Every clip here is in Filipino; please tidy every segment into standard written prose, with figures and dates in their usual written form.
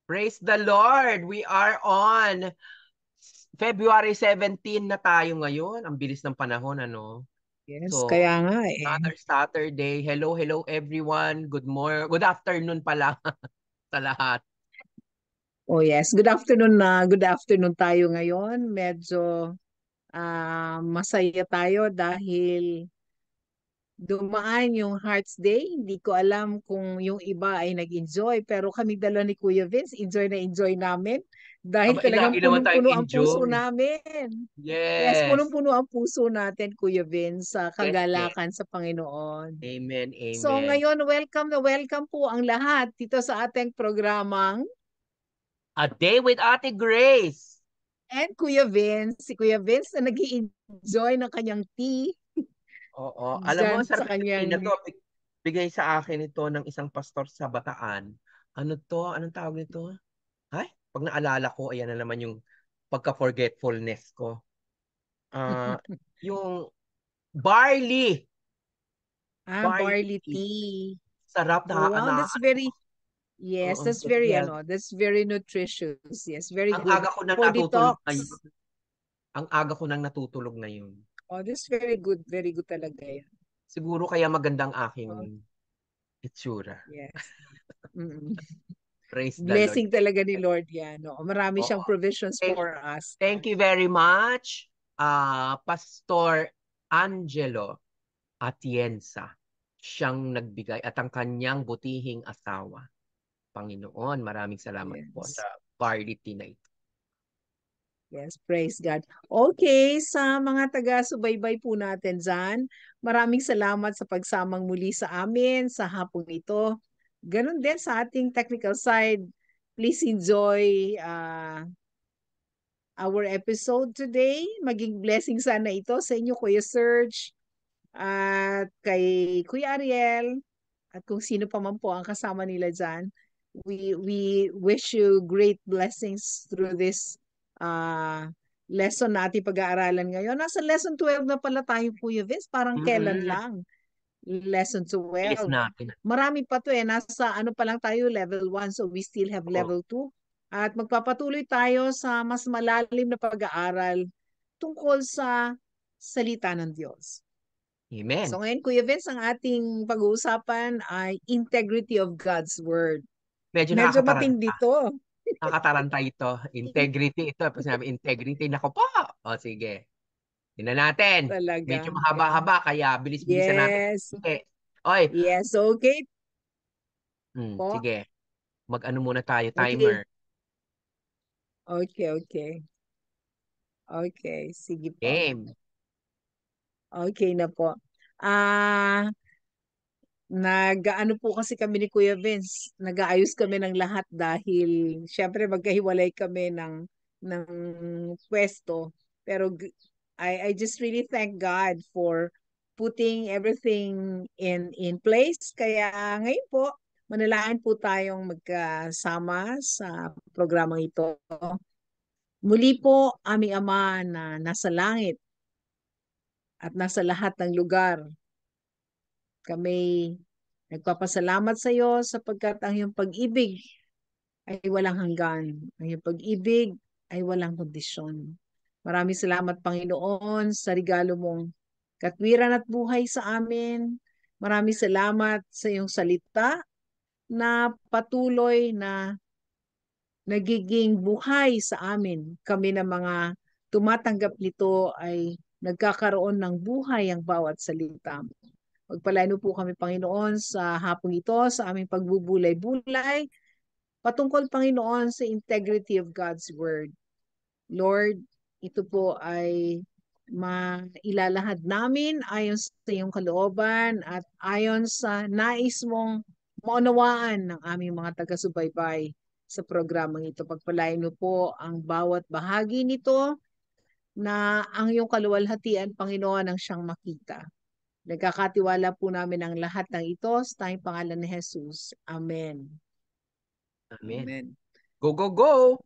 Praise the Lord! We are on February 17 na tayo ngayon. Ang bilis ng panahon, ano? Yes, So, kaya nga eh. another Saturday. Hello, hello everyone. Good afternoon pala sa lahat. Oh yes, good afternoon na. Good afternoon tayo ngayon. Medyo masaya tayo dahil dumaan yung Hearts Day. Hindi ko alam kung yung iba ay nag-enjoy, pero kami dalawa ni Kuya Vince, enjoy na enjoy namin dahil Aba, talagang lagi naman tayong punong-puno ang puso enjoy. namin. Yes, Yes. punong-puno ang puso natin, Kuya Vince, sa Yes, yes. kagalakan sa Panginoon. Amen, So amen. ngayon, welcome na welcome po ang lahat dito sa ating programang A Day with Ate Grace. and Kuya Vince. Si Kuya Vince na nag enjoy ng kanyang tea Oo. Alam mo, dyan ang sa sarap ng tina kanyang... to. Bigay sa akin ito ng isang pastor sa Bataan. Ano to? Anong tawag nito? Ay, pag naalala ko, ayan na naman yung pagka-forgetfulness ko. Ah, yung barley. Barley barley tea. tea. Sarap Oh, na, wow, that's very, yes, Oo, that's very very, healthy. that's very nutritious. Yes, very Ang good. aga ko nang For natutulog detox. ngayon. Ang aga ko nang natutulog ngayon. Oh, that's very good talaga yan. Siguro kaya magandang aking Oh, itsura. yes. Mm-mm. Praise the Lord. Blessing talaga ni Lord yan. No? Marami Oo. siyang provisions Thank, for us. thank you very much, Pastor Angelo Atienza. Siyang nagbigay at ang kanyang butihing asawa. Panginoon, maraming salamat po sa Yes. barley tea na ito. Yes, praise God. Okay, sa mga taga-subaybay po natin dyan, maraming salamat sa pagsamang muli sa amin sa hapong ito. Ganon din sa ating technical side. Please enjoy our episode today. Maging blessing sana ito sa inyo, Kuya Serge, at kay Kuya Ariel, at kung sino pa man po ang kasama nila dyan. We wish you great blessings through this uh, lesson na ating pag-aaralan ngayon. Nasa lesson 12 na pala tayo, Kuya Vince. Parang kailan Mm-mm. lang. Lesson Bilis 12. natin. Marami pa to eh. Nasa ano pa lang tayo, level 1. So we still have Oo. level 2. At magpapatuloy tayo sa mas malalim na pag-aaral tungkol sa salita ng Diyos. Amen. So ngayon, Kuya Vince, ang ating pag-uusapan ay integrity of God's Word. Medyo Medyo matindi nakakataranta. to. Nakataranta ito. Integrity ito. Pag sinabi integrity, nako po. O sige. Tingnan natin. Talaga. Medyo mahaba-haba, kaya bilis-bilisan natin. Yes. Okay. Oy. Yes, okay po. Sige. Mag-ano muna tayo, Okay. timer. Okay, okay. Okay, sige po. Game. Okay na po. Ah, nag-ano po kasi kami ni Kuya Vince, nag-aayos kami ng lahat dahil syempre magkahiwalay kami ng pwesto. Pero I just really thank God for putting everything in place. Kaya ngayon po, manalangin po tayong magkasama sa programang ito. Muli po, aming Ama na nasa langit at nasa lahat ng lugar, kami nagpapasalamat sa iyo sapagkat ang iyong pag-ibig ay walang hanggan. Ang iyong pag-ibig ay walang kondisyon. Maraming salamat, Panginoon, sa regalo mong katwiran at buhay sa amin. Maraming salamat sa iyong salita na patuloy na nagiging buhay sa amin. Kami na mga tumatanggap nito ay nagkakaroon ng buhay ang bawat salita mo. Pagpalain mo po kami, Panginoon, sa hapong ito, sa aming pagbubulay-bulay, patungkol, Panginoon, sa integrity of God's Word. Lord, ito po ay mailalahad namin ayon sa iyong kalooban at ayon sa nais mong maunawaan ng aming mga taga-subaybay sa programang ito. Pagpalain mo po ang bawat bahagi nito na ang iyong kaluwalhatian, Panginoon, ang siyang makita. Nagkakatiwala po namin ang lahat ng ito sa tanging pangalan ni Jesus. Amen. Amen. Amen. Go, go, go!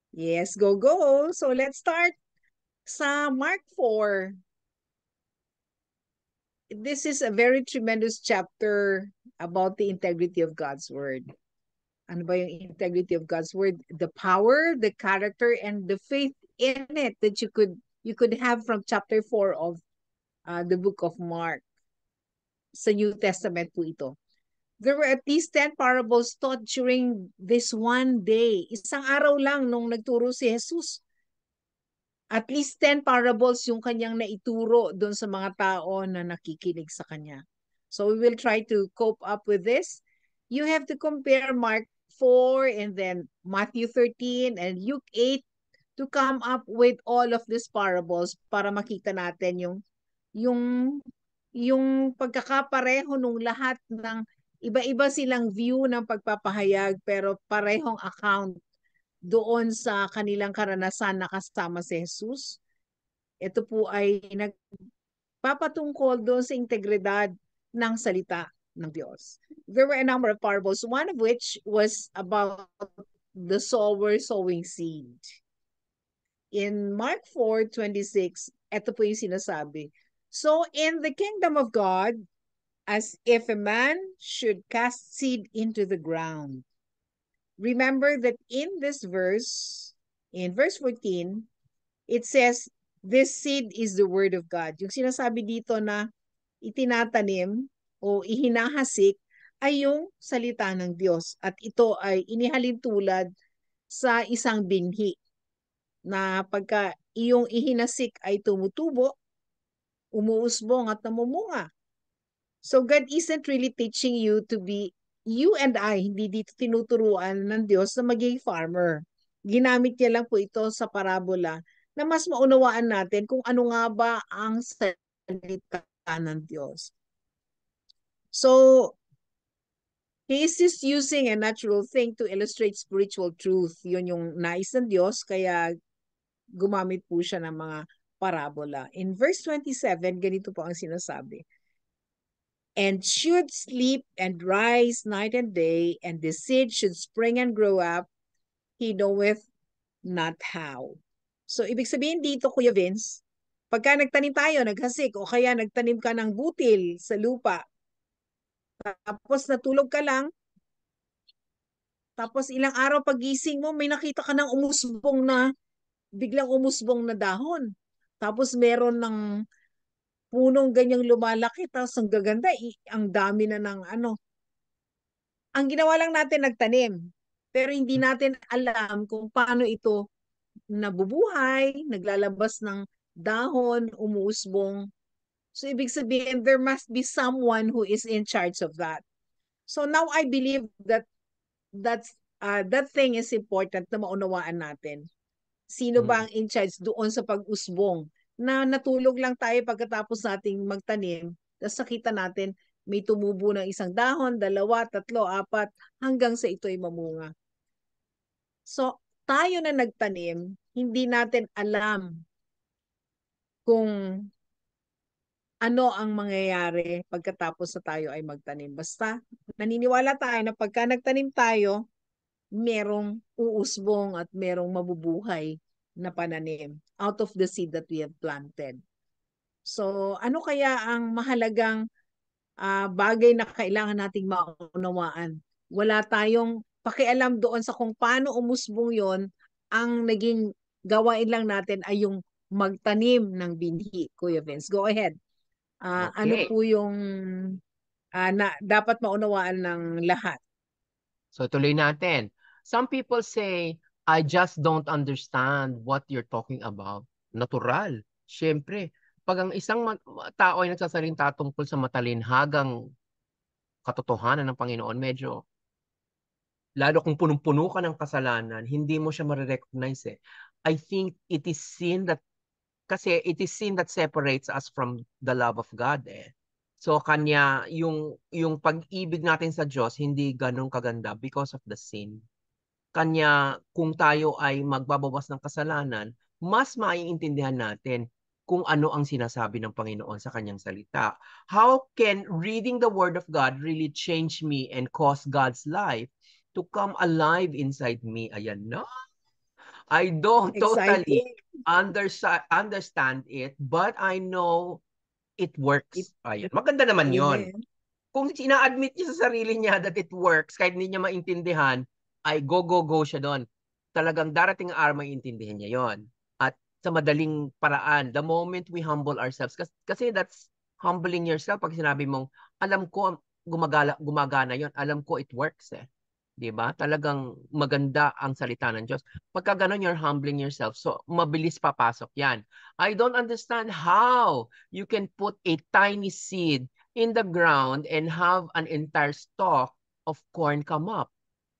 Yes, go, go. So let's start sa Mark 4. This is a very tremendous chapter about the integrity of God's Word. ano ba yung integrity of God's word? The power, the character, and the faith in it that you could have from chapter 4 of the book of Mark. Sa New Testament po ito. There were at least 10 parables taught during this one day. Isang araw lang nung nagturo si Jesus. At least 10 parables yung kanyang naituro doon sa mga tao na nakikinig sa kanya. So we will try to cope up with this. You have to compare Mark 4 and then Matthew 13 and Luke 8 to come up with all of these parables para makita natin yung yung pagkakapareho nung lahat ng iba-iba silang view ng pagpapahayag pero parehong account doon sa kanilang karanasan na kasama si Jesus. Ito po ay nagpapatungkol doon sa integridad ng salita ng Diyos. There were a number of parables, one of which was about the sower sowing seed. In Mark 4:26, ito po yung sinasabi. So in the kingdom of God, as if a man should cast seed into the ground. Remember that in this verse, in verse 14, it says, this seed is the word of God. Yung sinasabi dito na itinatanim o ihinahasik ay yung salita ng Diyos. At ito ay inihalin tulad sa isang binhi na pagka iyong ihinasik ay tumutubo, umuusbong at namumunga. So God isn't really teaching you to be, you and I, hindi dito tinuturuan ng Diyos na maging farmer. Ginamit niya lang po ito sa parabola na mas maunawaan natin kung ano nga ba ang salita ng Diyos. So, He is just using a natural thing to illustrate spiritual truth. Yun yung nais ng Diyos, kaya gumamit po siya ng mga parabola. In verse 27, ganito po ang sinasabi. And should sleep and rise night and day, and the seed should spring and grow up, he knoweth not how. So, ibig sabihin dito, Kuya Vince, pagka nagtanim tayo, naghasik, o kaya nagtanim ka ng butil sa lupa, tapos natulog ka lang, tapos ilang araw pagising mo, may nakita ka ng biglang umusbong na dahon. Tapos meron ng punong ganyang lumalaki, tapos ang gaganda, ang dami na ng ano. Ang ginawa lang natin, nagtanim. Pero hindi natin alam kung paano ito nabubuhay, naglalabas ng dahon, umuusbong. So, ibig sabihin, there must be someone who is in charge of that. So, now I believe that that thing is important na maunawaan natin. Sino ba ang in charge doon sa pag-usbong? Na natulog lang tayo pagkatapos nating magtanim, tapos nakita natin may tumubo ng isang dahon, 2, 3, 4, hanggang sa ito'y mamunga. So, tayo na nagtanim, hindi natin alam kung ano ang mangyayari pagkatapos na tayo ay magtanim. Basta, naniniwala tayo na pagka nagtanim tayo, merong uusbong at merong mabubuhay na pananim out of the seed that we have planted. So, ano kaya ang mahalagang bagay na kailangan nating maunawaan? Wala tayong pakialam doon sa kung paano umusbong yon. Ang naging gawain lang natin ay yung magtanim ng binhi. Kuya Vince, go ahead. Ano Okay. po yung na dapat maunawaan ng lahat? So tuloy natin. Some people say, I just don't understand what you're talking about. Natural. Siyempre, pag ang isang tao ay nagsasalita tungkol sa matalinhagang katotohanan ng Panginoon, medyo, lalo kung punong-puno ka ng kasalanan, hindi mo siya marirecognize eh. I think it is sin that, kasi it is sin that separates us from the love of God eh. So kanya, yung pag-ibig natin sa Diyos, hindi ganun kaganda because of the sin. Kanya, kung tayo ay magbabawas ng kasalanan, mas maiintindihan natin kung ano ang sinasabi ng Panginoon sa kanyang salita. How can reading the Word of God really change me and cause God's life to come alive inside me? Ayan na. I don't totally Exciting. understand it, but I know it works. Ayan. Maganda naman yon. Amen. Kung ina-admit niya sa sarili niya that it works, kahit hindi niya maintindihan, ay go siya doon. Talagang darating ang araw maiintindihan niya yon. At sa madaling paraan, the moment we humble ourselves, kasi that's humbling yourself pag sinabi mong, alam ko, gumagana yon, alam ko it works eh. 'Di ba? Talagang maganda ang salita ng Diyos. Pagka ganun, you're humbling yourself. So, mabilis papasok yan. I don't understand how you can put a tiny seed in the ground and have an entire stalk of corn come up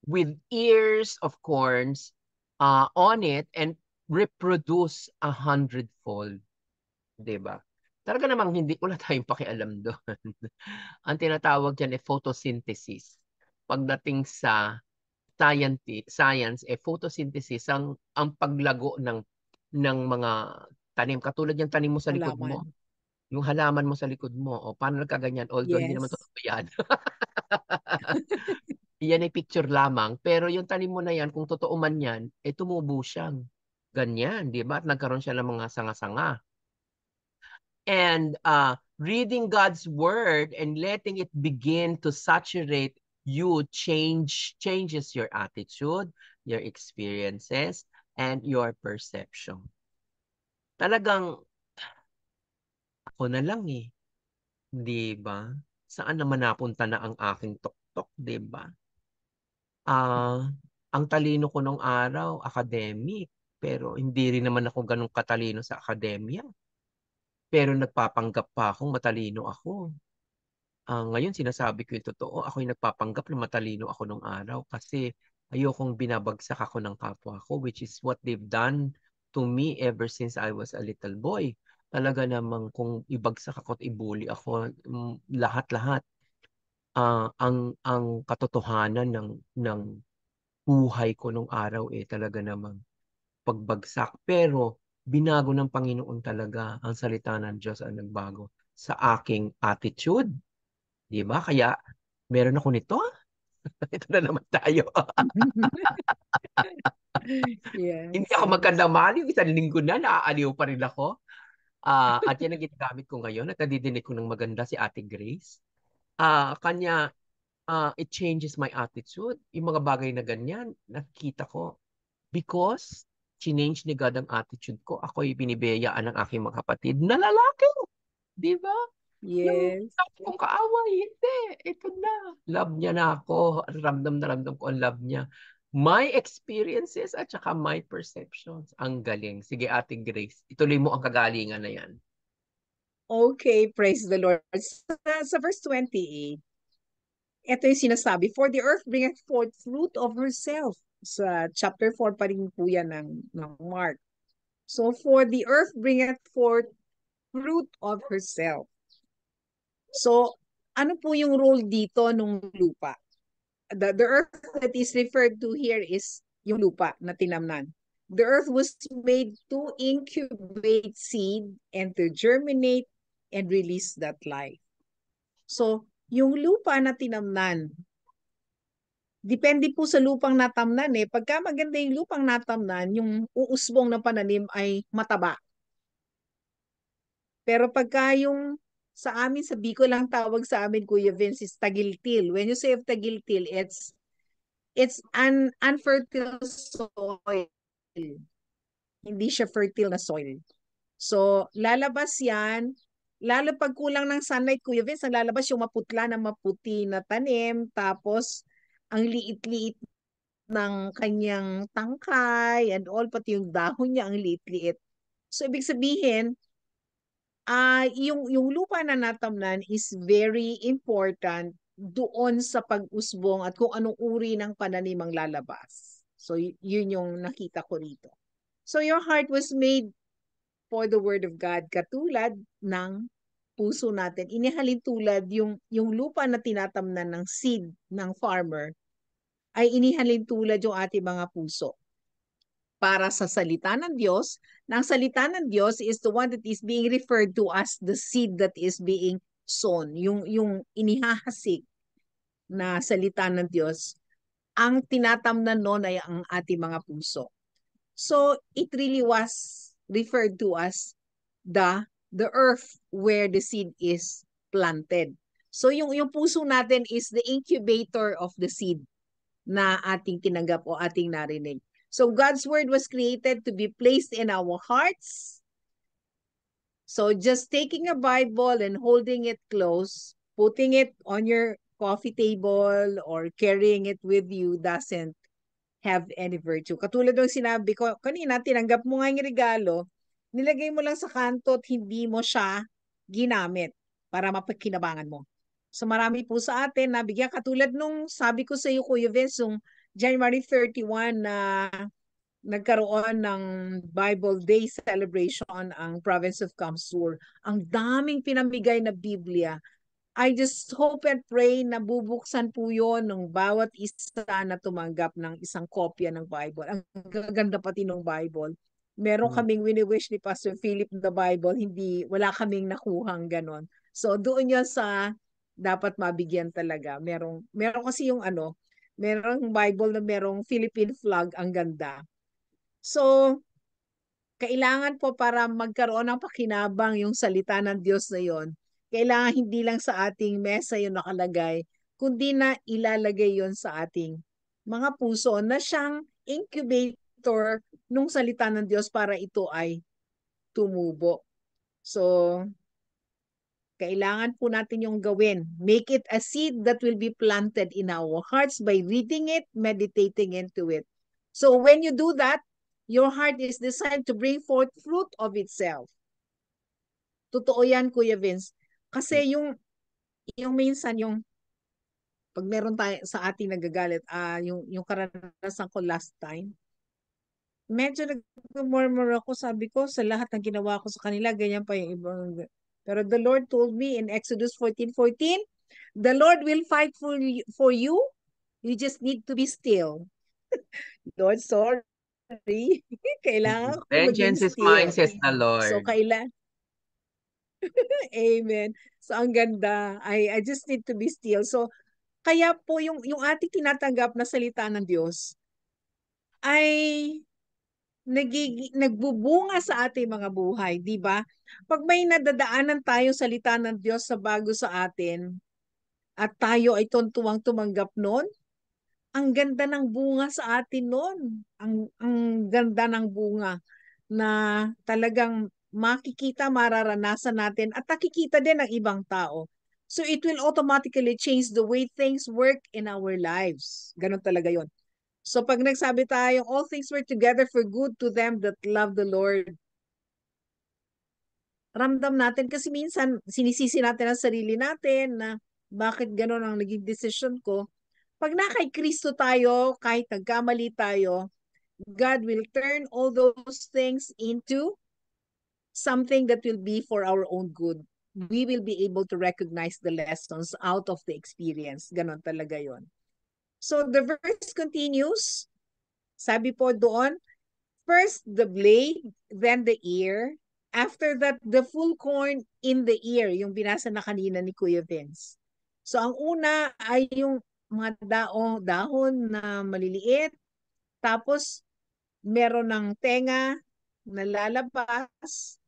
with ears of corns on it and reproduce 100-fold. 'Di ba? Talaga namang hindi, wala tayong pakialam doon. Ang tinatawag dyan ay photosynthesis. Pagdating sa science, photosynthesis ang paglago ng mga tanim. Katulad yung tanim mo sa likod mo. Halaman. Yung halaman mo sa likod mo. O paano nagkaganyan? Although hindi naman Yes. totoo yan. Yan ay picture lamang. Pero yung tanim mo na yan, kung totoo man yan, tumubo siyang ganyan, di ba? At nagkaroon siya ng mga sanga-sanga. And reading God's word and letting it begin to saturate you changes your attitude, your experiences, and your perception. Talagang ako na lang eh, 'di ba? Saan naman napunta na ang aking tuktok, 'di ba? Ang talino ko nung araw, academic, pero hindi rin naman ako ganun katalino sa akademya. Pero nagpapanggap pa akong matalino ako. Ngayon sinasabi ko yung totoo, ako yung nagpapanggap na matalino ako nung araw kasi ayokong binabagsak ako ng kapwa ko, which is what they've done to me ever since I was a little boy. Talaga namang kung ibagsak ako at ibuli ako, lahat-lahat. Ang katotohanan ng buhay ko nung araw talaga namang pagbagsak. Pero binago ng Panginoon talaga ang salita ng Diyos ang nagbago sa aking attitude. Di ba? Kaya meron ako nito. Ito na naman tayo. Hindi Yes, ako yes. magkandamali. Isang linggo na, naaaliw pa rin ako. At yan ang ginagamit ko ngayon. At nadidinig ko ng maganda si Ate Grace. Kanya, it changes my attitude. Yung mga bagay na ganyan, nakikita ko. Because, change ni God ang attitude ko. Ako'y binibiyayaan ng aking mga kapatid na lalaki. Di ba? Yung Yes. sabi kong kaaway, hindi. Ito na. Love niya na ako. Ramdam na ramdam ko ang love niya. My experiences at saka my perceptions. Ang galing. Sige, Ate Grace, ituloy mo ang kagalingan na yan. Okay, praise the Lord. Sa verse 28, ito yung sinasabi, for the earth bringeth forth fruit of herself. Sa chapter 4 pa rin po yan ng Mark. So, for the earth bringeth forth fruit of herself. So, ano po yung role dito nung lupa? The earth that is referred to here is yung lupa na tinamnan. The earth was made to incubate seed and to germinate and release that life. So, yung lupa na tinamnan, depende po sa lupang natamnan eh. Pagka maganda yung lupang natamnan, yung uusbong na pananim ay mataba. Pero pagka yung sa amin, sa Bicol lang tawag sa amin, Kuya Vince, is tagiltil. When you say of tagiltil, it's an unfertile soil. Hindi siya fertile na soil. So, lalabas yan. Lalo pag kulang ng sunlight, Kuya Vince, ang lalabas yung maputla na maputi na tanim. Tapos, ang liit-liit ng kanyang tangkay and all, pati yung dahon niya, ang liit-liit. So, ibig sabihin, yung lupa na natamnan is very important doon sa pag-usbong at kung anong uri ng pananim ang lalabas. So, yun yung nakita ko rito. So, your heart was made for the word of God, katulad ng puso natin. Inihalin tulad yung lupa na tinatamnan ng seed ng farmer, ay inihalin tulad yung ating mga puso para sa salita ng Diyos. Na ang salita ng Diyos is the one that is being referred to as the seed that is being sown. Yung inihahasik na salita ng Diyos, ang tinatamnan noon ay ang ating mga puso. So, it really was referred to as the earth where the seed is planted. So, yung puso natin is the incubator of the seed na ating tinanggap o ating narinig. So God's word was created to be placed in our hearts. So just taking a Bible and holding it close, putting it on your coffee table or carrying it with you doesn't have any virtue. Katulad ng sinabi ko kanina, tinanggap mo nga yung regalo, nilagay mo lang sa kanto at hindi mo siya ginamit para mapagkinabangan mo. So marami po sa atin nabigyan katulad nung sabi ko sa iyo Kuya Vince, yung January 31 na nagkaroon ng Bible Day celebration ang province of Kamsur. Ang daming pinamigay na Biblia. I just hope and pray na bubuksan po yun ng bawat isa na tumanggap ng isang kopya ng Bible. Ang gaganda pati ng Bible. Meron kaming wini-wish ni Pastor Philip the Bible, wala kaming nakuhang ganon. So doon yun sa dapat mabigyan talaga. Meron kasi yung merong Bible na merong Philippine flag, ang ganda. So, kailangan po para magkaroon ng pakinabang yung salita ng Diyos na yon, kailangan hindi lang sa ating mesa yung nakalagay, kundi na ilalagay yon sa ating mga puso na siyang incubator nung salita ng Diyos para ito ay tumubo. So, kailangan po natin yung gawin. Make it a seed that will be planted in our hearts by reading it, meditating into it. So when you do that, your heart is designed to bring forth fruit of itself. Totoo yan, Kuya Vince. Kasi yung minsan, yung pag meron tayo sa ating nagagalit, yung karanasan ko last time, medyo nag-murmur ako, sabi ko, sa lahat ng ginawa ko sa kanila, ganyan pa yung ibang. Pero the Lord told me in Exodus 14:14, the Lord will fight for you. You just need to be still. Lord, sorry. Kailangan ko maging Vengeance is mine, still. says the So, Lord. amen. So, ang ganda. I just need to be still. So, kaya po yung ating tinatanggap na salita ng Diyos ay nagbubunga sa ating mga buhay, di ba? Pag may nadadaanan tayong salita ng Diyos sa bago sa atin at tayo ay tuntuwang tumanggap noon, ang ganda ng bunga sa atin noon. Ang ganda ng bunga na talagang makikita, mararanasan natin at nakikita din ng ibang tao. So it will automatically change the way things work in our lives. Ganon talaga yon. So pag nagsabi tayo, all things work together for good to them that love the Lord, ramdam natin kasi minsan sinisisi natin ang sarili natin na bakit ganon ang naging decision ko. Pag na kay Kristo tayo, kahit nagkamali tayo, God will turn all those things into something that will be for our own good. We will be able to recognize the lessons out of the experience. Ganon talaga yon. So the verse continues. Sabi po doon, first the blade, then the ear. After that, the full corn in the ear, yung binasa na kanina ni Kuya Vince. So ang una ay yung mga dahon na maliliit. Tapos meron ng tenga na lalabas,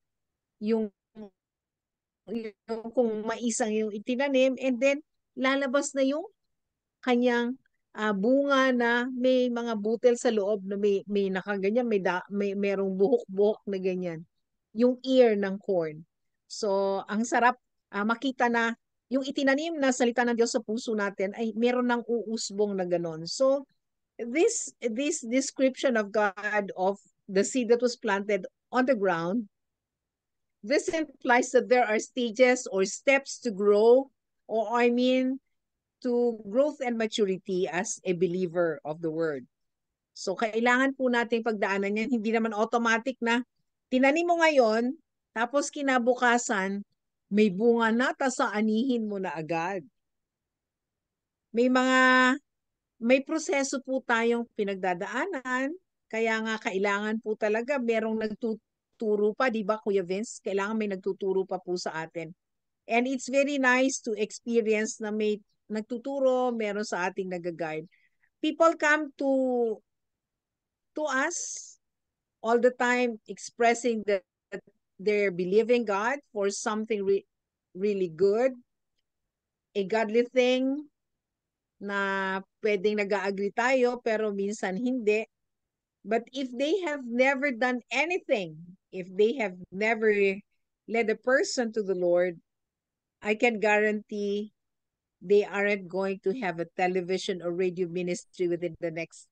yung, yung kung maisang yung itinanim, and then lalabas na yung kanyang bunga na may mga butil sa loob na may nakaganyan, may merong buhok-buhok na ganyan. Yung ear ng corn. So, ang sarap makita na yung itinanim na salita ng Diyos sa puso natin ay meron ng uusbong na ganon. So, this description of God of the seed that was planted on the ground, this implies that there are stages or steps to grow, or I mean, to growth and maturity as a believer of the word. So kailangan po nating pagdaanan yan. Hindi naman automatic na tinanim mo ngayon, tapos kinabukasan, may bunga na, tapos aanihin mo na agad. May proseso po tayong pinagdadaanan, kaya nga kailangan po talaga merong nagtuturo pa, di ba Kuya Vince? Kailangan may nagtuturo pa po sa atin. And it's very nice to experience na may nagtuturo, meron sa ating nag-guide. People come to us all the time expressing that they're believing God for something really good, a godly thing, na pwedeng nag-agree tayo pero minsan hindi. But if they have never done anything, if they have never led a person to the Lord, I can guarantee they aren't going to have a television or radio ministry within the next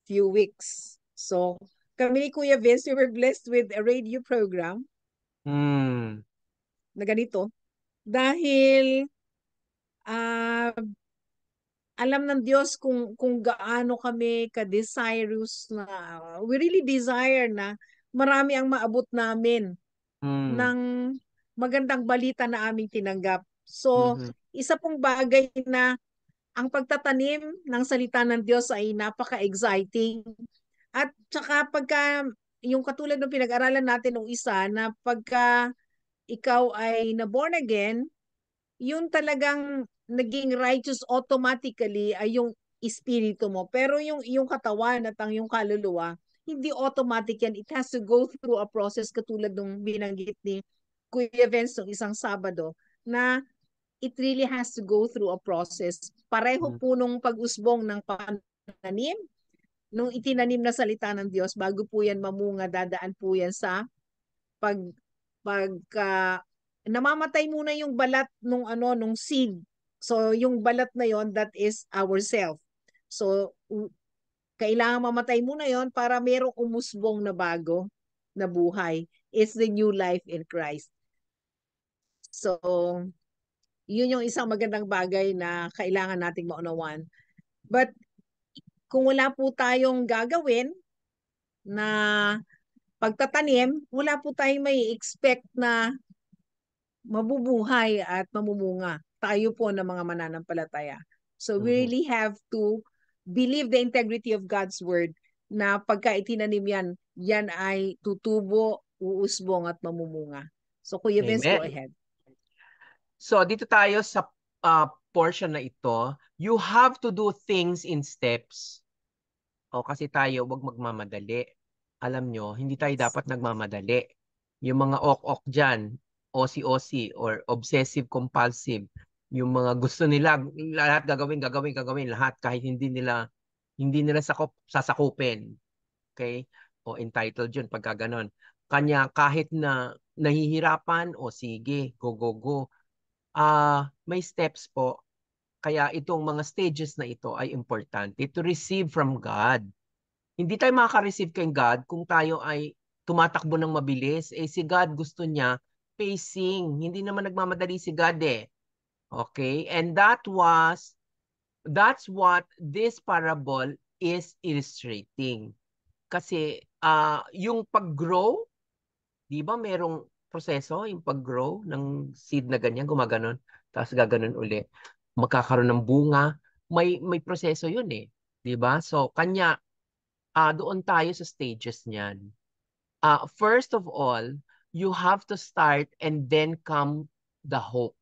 few weeks. So, kami ni Kuya Vince, we were blessed with a radio program Hmm. na ganito. Dahil ah alam ng Diyos kung gaano kami ka-desirous na we really desire na marami ang maabot namin Hmm. ng magandang balita na aming tinanggap. So, Mhm. isa pong bagay na ang pagtatanim ng salita ng Diyos ay napaka-exciting. At saka pagka, yung katulad ng pinag-aralan natin nung isa, na pagka ikaw ay na-born again, yung talagang naging righteous automatically ay yung espiritu mo. Pero yung katawan at ang yung kaluluwa, hindi automatic yan. It has to go through a process katulad nung binanggit ni Kuya Vince nung isang Sabado na it really has to go through a process. Pareho Hmm. po nung pag-usbong ng pananim, nung itinanim na salita ng Diyos, bago po yan mamunga, dadaan po yan sa pag pagka namamatay muna yung balat nung nung seed. So yung balat na yon, that is ourself. So kailangan mamatay muna yon para merong umusbong na bago na buhay. It's the new life in Christ. So yun yung isang magandang bagay na kailangan nating maunawan. But kung wala po tayong gagawin na pagtatanim, wala po tayong may expect na mabubuhay at mamumunga. Tayo po ng mga mananampalataya. So we Mhm. really have to believe the integrity of God's word na pagka itinanim yan, yan ay tutubo, uusbong at mamumunga. So Kuya Vince, go Amen. ahead. So, dito tayo sa portion na ito. You have to do things in steps. O, kasi tayo, wag magmamadali. Alam nyo, hindi tayo Yes. dapat nagmamadali. Yung mga ok-ok dyan, OC-OC or obsessive compulsive, yung mga gusto nila, lahat gagawin, gagawin, gagawin, lahat kahit hindi nila sasakupin. Okay? O entitled yun pagka ganon. Kanya kahit na nahihirapan, o sige, go, go, go. May steps po. Kaya itong mga stages na ito ay importante to receive from God. Hindi tayo makaka-receive kay God kung tayo ay tumatakbo ng mabilis. Si God gusto niya pacing. Hindi naman nagmamadali si God eh. Okay? And that's what this parable is illustrating. Kasi yung pag-grow, di ba merong proseso yung pag-grow ng seed na ganyan, gumaganon, tapos gaganon uli. Magkakaroon ng bunga. May proseso yun eh. Di ba? So, kanya, doon tayo sa stages niyan. First of all, you have to start and then the hope.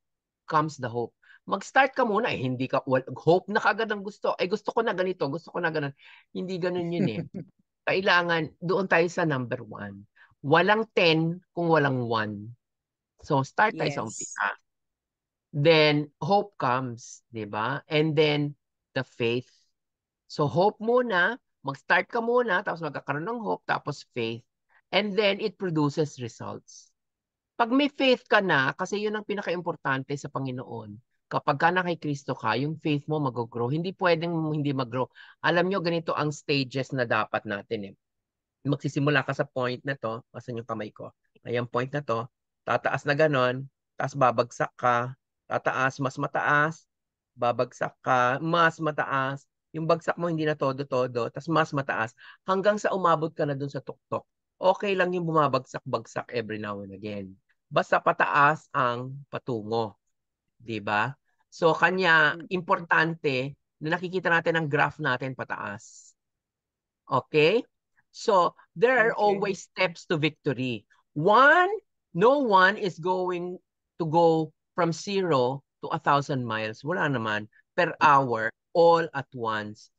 Comes the hope. Mag-start ka muna eh, hindi ka, hope na kagad ang gusto. Ay, gusto ko na ganito, gusto ko na ganun. Hindi ganun yun eh. Kailangan, doon tayo sa number 1. Walang 10 kung walang 1. So, start tayo sa Yes. umpisa. Then, hope comes, di ba? And then, the faith. So, hope muna, mag-start ka muna, tapos magkakaroon ng hope, tapos faith. And then, it produces results. Pag may faith ka na, kasi yun ang pinaka-importante sa Panginoon, kapag ka na kay Kristo ka, yung faith mo mag-grow. Hindi pwedeng hindi mag-grow. Alam nyo, ganito ang stages na dapat natin eh. Magsisimula ka sa point na to, asan yung kamay ko? Ayan, point na to, tataas na ganon, tapos babagsak ka, tataas, mas mataas, babagsak ka, mas mataas, yung bagsak mo hindi na todo-todo, tapos mas mataas, hanggang sa umabot ka na dun sa tuktok. Okay lang yung bumabagsak-bagsak every now and again. Basta pataas ang patungo. 'Di ba? So, kanya, importante na nakikita natin ang graph natin pataas. Okay? So, there are Okay. always steps to victory. One, no one is going to go from 0 to 1,000 miles. Wala naman. Per hour, all at once.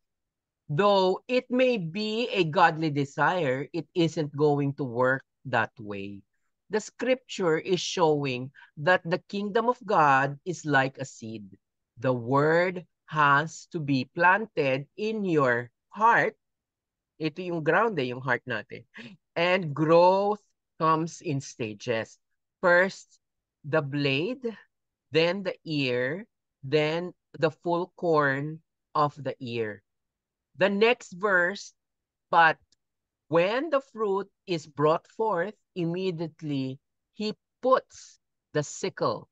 Though it may be a godly desire, it isn't going to work that way. The scripture is showing that the kingdom of God is like a seed. The word has to be planted in your heart. Ito yung ground yung heart natin. And growth comes in stages. First, the blade, then the ear, then the full corn of the ear. The next verse, but when the fruit is brought forth, immediately he puts the sickle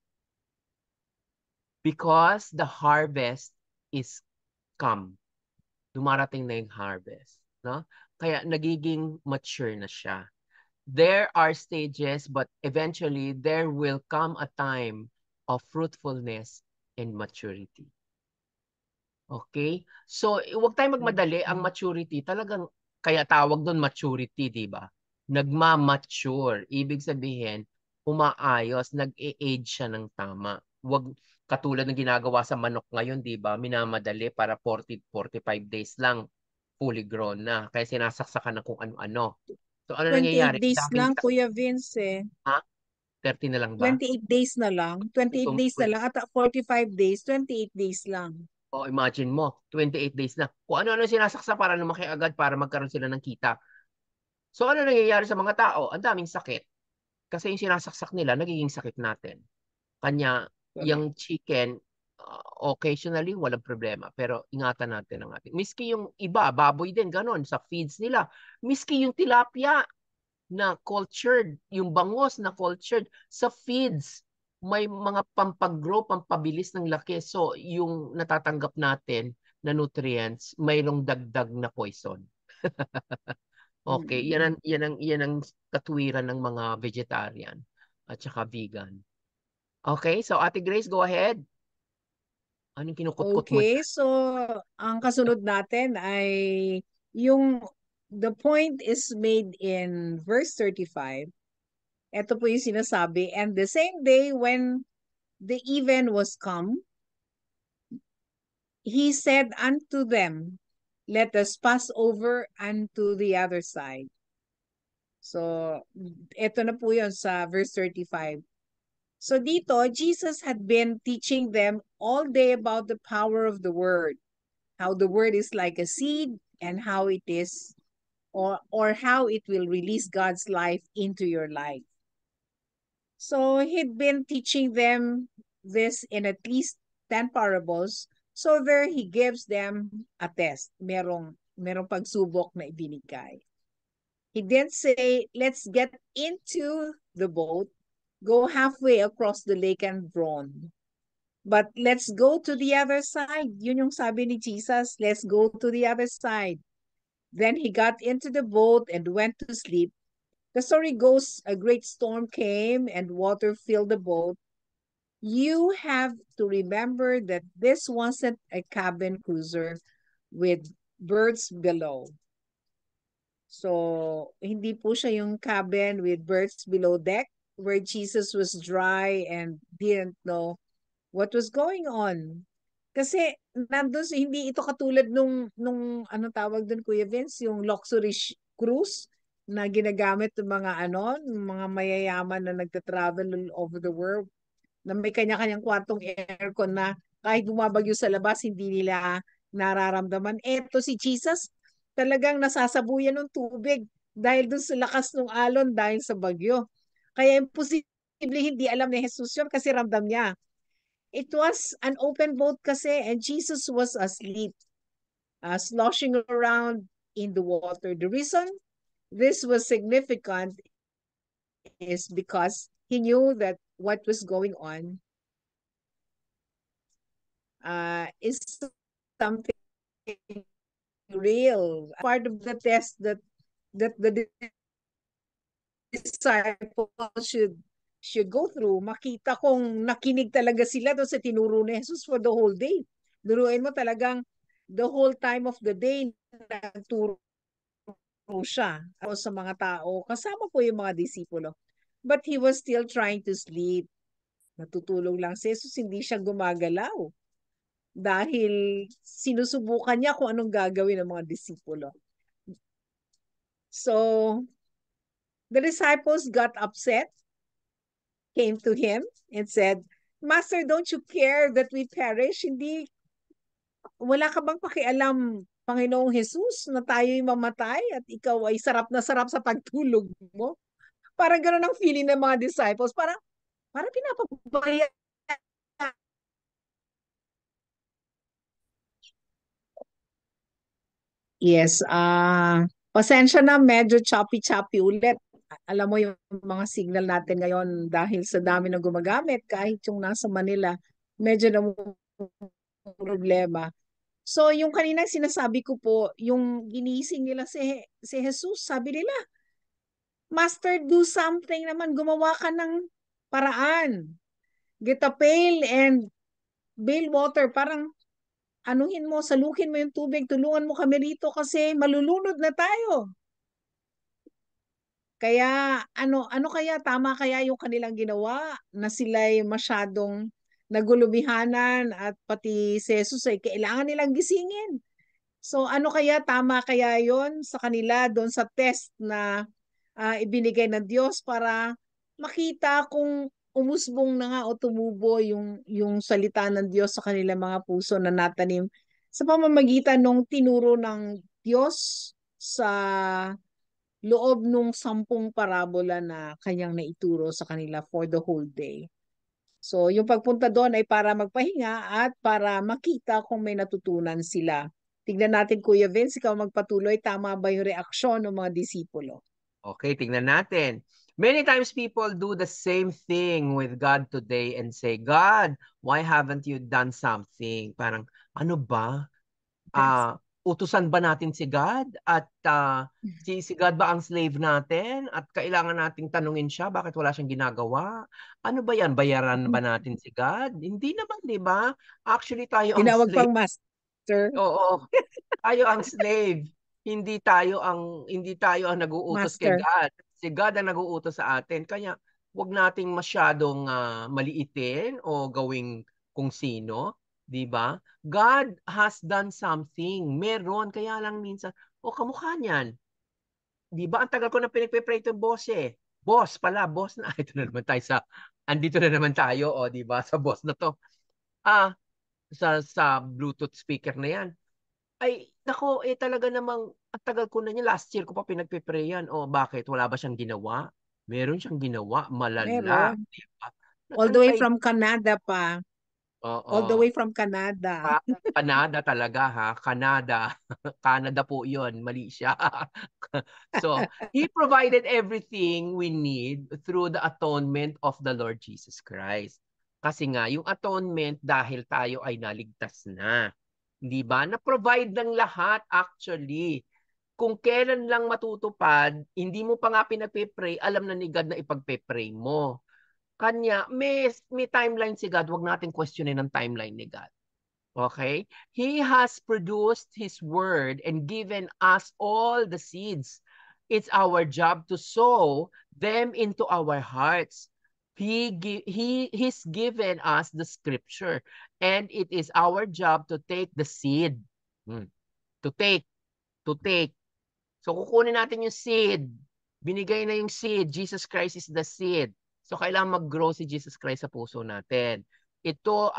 because the harvest is come. Dumarating na yung harvest. No? Kaya nagiging mature na siya. There are stages, but eventually there will come a time of fruitfulness and maturity. Okay? So, huwag tayong magmadali. Ang maturity, talagang, kaya tawag doon maturity, di ba? Nagma-mature. Ibig sabihin, umaayos, nag-e-age siya ng tama. Huwag katulad ng ginagawa sa manok ngayon, di ba? Minamadali para 45 days lang fully grown na. Kaya sinasaksakan ng kung ano-ano. So, ano 28 nangyayari? days Daming lang, Kuya Vince eh. ha? 30 na lang ba? 28 days na lang. 28 So, days na lang. At 45 days, 28 days lang. o imagine mo, 28 days na. Kung ano-ano sinasaksa para lumaki agad para magkaroon sila ng kita. So ano nangyayari sa mga tao? Ang daming sakit. Kasi yung sinasaksak nila, nagiging sakit natin. Kanya, Correct. yung chicken, occasionally, walang problema. Pero ingatan natin ang ating. Miski yung iba, baboy din, ganon, sa feeds nila. Miski yung tilapia na cultured, yung bangos na cultured, sa feeds, may mga pampag-grow, pampabilis ng laki. So, yung natatanggap natin na nutrients, mayroong dagdag na poison. Okay, Mm. yan ang katwiran ng mga vegetarian at saka vegan. Okay, so Ate Grace, go ahead. Anong kinukutkot mo Okay, dyan? so ang kasunod natin ay yung the point is made in verse 35. Ito po yung sinasabi, and the same day when the even was come, he said unto them, let us pass over unto the other side. So, ito na po yun sa verse 35. So dito, Jesus had been teaching them all day about the power of the word, how the word is like a seed and how it is or how it will release God's life into your life. So he'd been teaching them this in at least 10 parables. So there he gives them a test. Merong pagsubok na ibinigay. He didn't say, let's get into the boat, go halfway across the lake and drown. But let's go to the other side. Yun yung sabi ni Jesus, let's go to the other side. Then he got into the boat and went to sleep. The story goes, a great storm came and water filled the boat. You have to remember that this wasn't a cabin cruiser with birds below. So, hindi po siya yung cabin with birds below deck where Jesus was dry and didn't know what was going on. Kasi nandun, hindi ito katulad nung ano tawag doon, Kuya Vince, yung luxury cruise na ginagamit ng mga ano, mga mayayaman na nagta-travel all over the world na may kanya-kanyang kwartong aircon na kahit bumabagyo sa labas, hindi nila nararamdaman. Eto si Jesus, talagang nasasabuyan ng tubig dahil dun sa lakas ng alon dahil sa bagyo. Kaya imposible hindi alam ni Jesus yun kasi ramdam niya. It was an open boat kasi and Jesus was asleep, sloshing around in the water. The reason this was significant is because he knew that what was going on is something real. Part of the test that the disciples should go through. Makita kung nakinig talaga sila doon sa tinuro ni Jesus for the whole day. Duruin mo talagang the whole time of the day nagturo siya sa mga tao. Kasama po yung mga disipulo. But he was still trying to sleep. Natutulog lang si Jesus, hindi siya gumagalaw. Dahil sinusubukan niya kung anong gagawin ng mga disipulo. So, the disciples got upset, came to him and said, Master, don't you care that we perish? wala ka bang pakialam, Panginoong Jesus, na tayo'y mamatay at ikaw ay sarap na sarap sa pagtulog mo? Parang gano'n ang feeling ng mga disciples. Parang pinapabaya. Yes, pasensya na, medyo choppy-choppy ulit. Alam mo yung mga signal natin ngayon dahil sa dami na gumagamit, kahit yung nasa Manila, medyo na problema. So, yung kanina sinasabi ko po, yung ginising nila si Jesus, sabi nila, Master, do something naman, gumawa ka ng paraan. Get a pail and bail water, parang anuhin mo, salukin mo yung tubig, tulungan mo kami rito kasi malulunod na tayo. Kaya ano kaya tama kaya yung kanilang ginawa na sila'y masyadong nagulubihanan at pati si Jesus ay kailangan nilang gisingin. So ano kaya tama kaya yon sa kanila doon sa test na ibinigay ng Diyos para makita kung umusbong na nga o tumubo yung salita ng Diyos sa kanilang mga puso na natanim sa pamamagitan ng tinuro ng Diyos sa loob nung 10 parabola na kanyang naituro sa kanila for the whole day. So, yung pagpunta doon ay para magpahinga at para makita kung may natutunan sila. Tignan natin, Kuya Vince, ikaw magpatuloy. Tama ba yung reaksyon ng mga disipulo? Okay, tingnan natin. Many times people do the same thing with God today and say, God, why haven't you done something? Parang, ano ba? Yes. Utusan ba natin si God? At si God ba ang slave natin? At kailangan nating tanungin siya, bakit wala siyang ginagawa? Ano ba yan? Bayaran ba natin si God? Hindi naman, di ba? Actually, tayo ang Tinawag slave. pang master. Oo, tayo ang slave. Hindi tayo ang nag-uutos kay Master. God. Si God ang nag-uutos sa atin. Kaya wag nating masyadong maliitin o gawing kung sino, 'di ba? God has done something. Meron kaya lang minsan kamukha niyan. 'Di ba? Ang tagal ko na pinagpe-pray to boss eh. Boss pala, boss na. Ito na naman tayo andito na naman tayo, 'di ba? Sa boss na 'to. Ah, sa Bluetooth speaker na 'yan. Ay, nako, talaga namang ang tagal ko na niya. Last year ko pa pinagpe-pray yan. O bakit? Wala ba siyang ginawa? Meron siyang ginawa. Malala. Meron. Di ba? All Ano the way kay... from Canada pa. All the Oo. way from Canada. Canada talaga ha. Canada. Canada po yun. Mali siya. So, He provided everything we need through the atonement of the Lord Jesus Christ. Kasi nga, yung atonement dahil tayo ay naligtas na. Di ba? Na-provide ng lahat actually. Kung kailan lang matutupad, hindi mo pa nga pinagpe-pray, alam na ni God na ipagpe-pray mo. Kanya, may timeline si God. Huwag natin questionin ang timeline ni God. Okay? He has produced His word and given us all the seeds. It's our job to sow them into our hearts. He's given us the scripture and it is our job to take the seed. Hmm. To take, to take. So kukunin natin yung seed. Binigay na yung seed. Jesus Christ is the seed. So kailangan mag-grow si Jesus Christ sa puso natin. Ito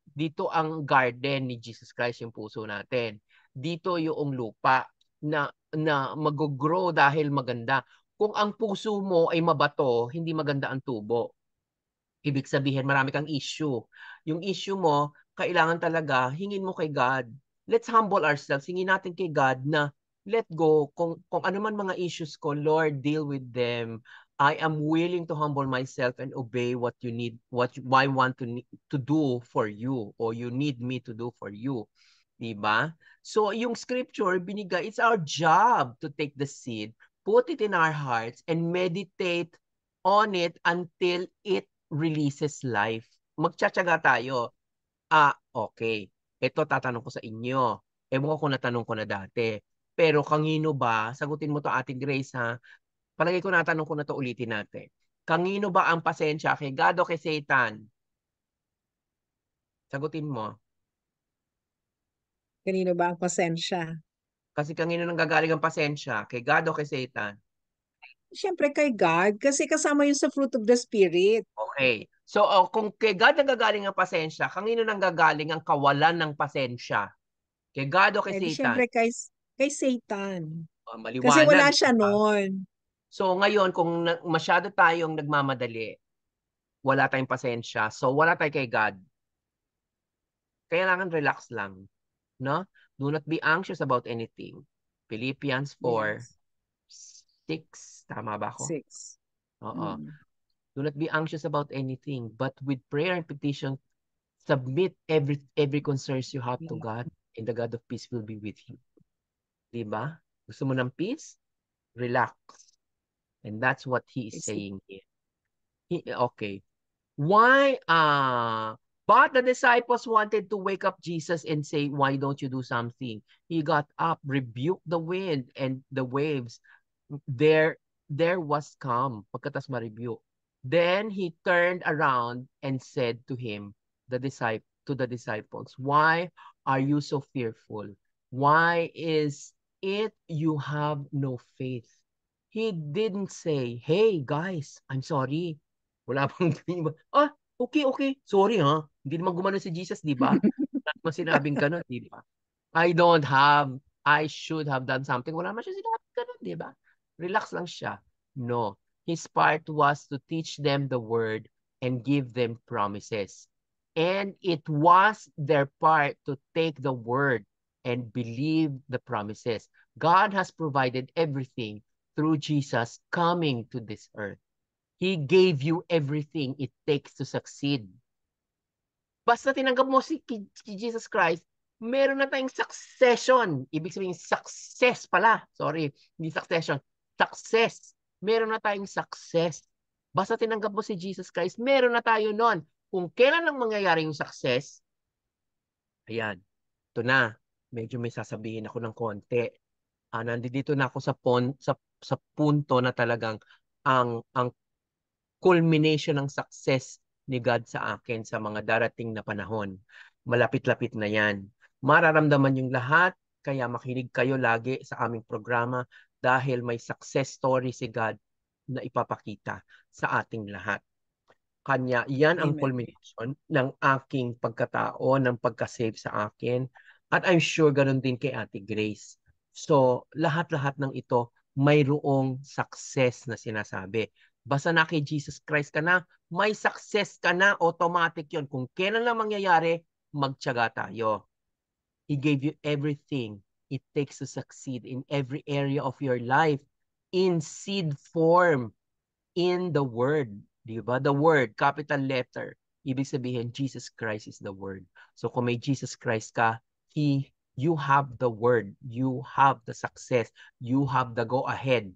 dito ang garden ni Jesus Christ yung puso natin. Dito yung lupa na mag-grow dahil maganda. Kung ang puso mo ay mabato, hindi maganda ang tubo. Ibig sabihin, marami kang issue. Yung issue mo, kailangan talaga, hingin mo kay God. Let's humble ourselves. Hingin natin kay God na let go. Kung ano man mga issues ko, Lord, deal with them. I am willing to humble myself and obey what you need, what I want to do for you or you need me to do for you. Diba? So, yung scripture, binigay, it's our job to take the seed, put it in our hearts, and meditate on it until it releases life. Magtsatsaga tayo. Okay. Ito tatanong ko sa inyo. Ewan ko kung natanong ko na dati. Pero kanino ba, sagutin mo to Ate Grace ha, palagay ko natanong ko na to ulitin natin. Kanino ba ang pasensya? Kay God o kay Satan? Sagutin mo. Kanino ba ang pasensya? Kasi kanino nang gagaling ang pasensya? Kay God o kay Satan? Siyempre kay God, kasi kasama yun sa fruit of the Spirit. Okay. So, kung kay God nanggagaling ang pasensya, kanino nanggagaling ang kawalan ng pasensya? Kay God o kay Eh di Satan? siyempre kay Satan. Kasi Maliwanag, wala di siya ba? noon. So, ngayon, kung masyado tayong nagmamadali, wala tayong pasensya, so wala tayo kay God. Kailangan relax lang, no? Do not be anxious about anything. Philippians 4, Yes. 6, tama ba ako? 6. Oo. Mm. Do not be anxious about anything, but with prayer and petition, submit every concerns you have to God, and the God of peace will be with you. Diba? Gusto mo ng peace? Relax. And that's what he is It's- saying here. Okay. Why? But the disciples wanted to wake up Jesus and say, why don't you do something? He got up, rebuked the wind and the waves. There, there was calm. Pagkatas ma-rebuke. Then he turned around and said to the disciples, why are you so fearful? Why is it you have no faith? He didn't say, hey guys, I'm sorry. Wala bang okay, okay. Sorry ha. Hindi naman gumano si Jesus, di ba? Wala naman sinabing ganun, di ba? I don't have, I should have done something. Wala naman siya sinabing ganun, di ba? Relax lang siya. No. His part was to teach them the word and give them promises. And it was their part to take the word and believe the promises. God has provided everything through Jesus coming to this earth. He gave you everything it takes to succeed. Basta tinanggap mo si Jesus Christ, meron na tayong succession. Ibig sabihin, success pala. Sorry, hindi succession. Success. Meron na tayong success. Basta tinanggap mo si Jesus Christ, meron na tayo nun. Kung kailan lang mangyayari yung success, ayan, ito na. Medyo may sasabihin ako ng konti. Nandito na ako sa punto na talagang ang culmination ng success ni God sa akin sa mga darating na panahon. Malapit-lapit na yan. Mararamdaman yung lahat, kaya makinig kayo lagi sa aming programa dahil may success story si God na ipapakita sa ating lahat. Kanya, yan ang Amen. culmination ng aking pagkatao, ng pagkasave sa akin. At I'm sure ganun din kay Ate Grace. So, lahat-lahat ng ito, mayroong success na sinasabi. Basta na kay Jesus Christ ka na, may success ka na, automatic yon. Kung kailan lang mangyayari, magtiyaga tayo. He gave you everything it takes to succeed in every area of your life in seed form in the Word. Di ba? The Word, capital letter. Ibig sabihin, Jesus Christ is the Word. So kung may Jesus Christ ka, you have the Word. You have the success. You have the go ahead.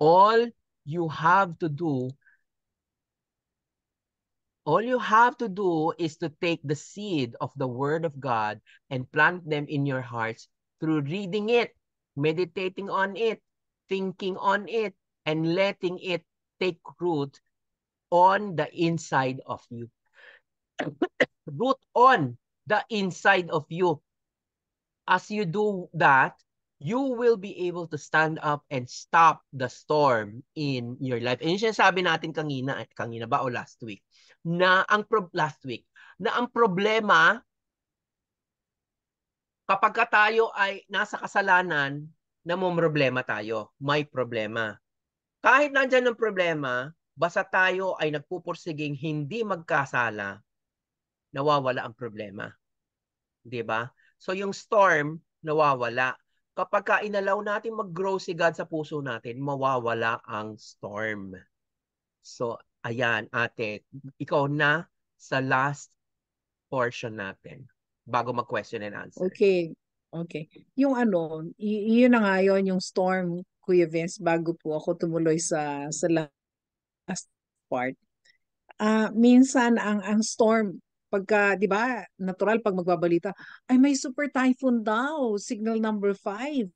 All you have to do All you have to do is to take the seed of the Word of God and plant them in your hearts through reading it, meditating on it, thinking on it, and letting it take root on the inside of you. Root on the inside of you. As you do that, you will be able to stand up and stop the storm in your life. And yung sinasabi natin kanina ba o last week, last week, na ang problema kapag tayo ay nasa kasalanan, problema tayo, may problema. Kahit nandyan ang problema, basta tayo ay nagpupursiging hindi magkasala, nawawala ang problema. 'Di ba? So yung storm nawawala. Kapag inalaw natin mag-grow si God sa puso natin, mawawala ang storm. So ayan, ate, ikaw na sa last portion natin bago mag-question and answer. Okay. Okay. Yung ano, yun na nga yun, yung storm, Kuya Vince, bago po ako tumuloy sa last part. Minsan ang storm, pagka, di ba, natural pag magbabalita, ay may super typhoon daw, signal number 5.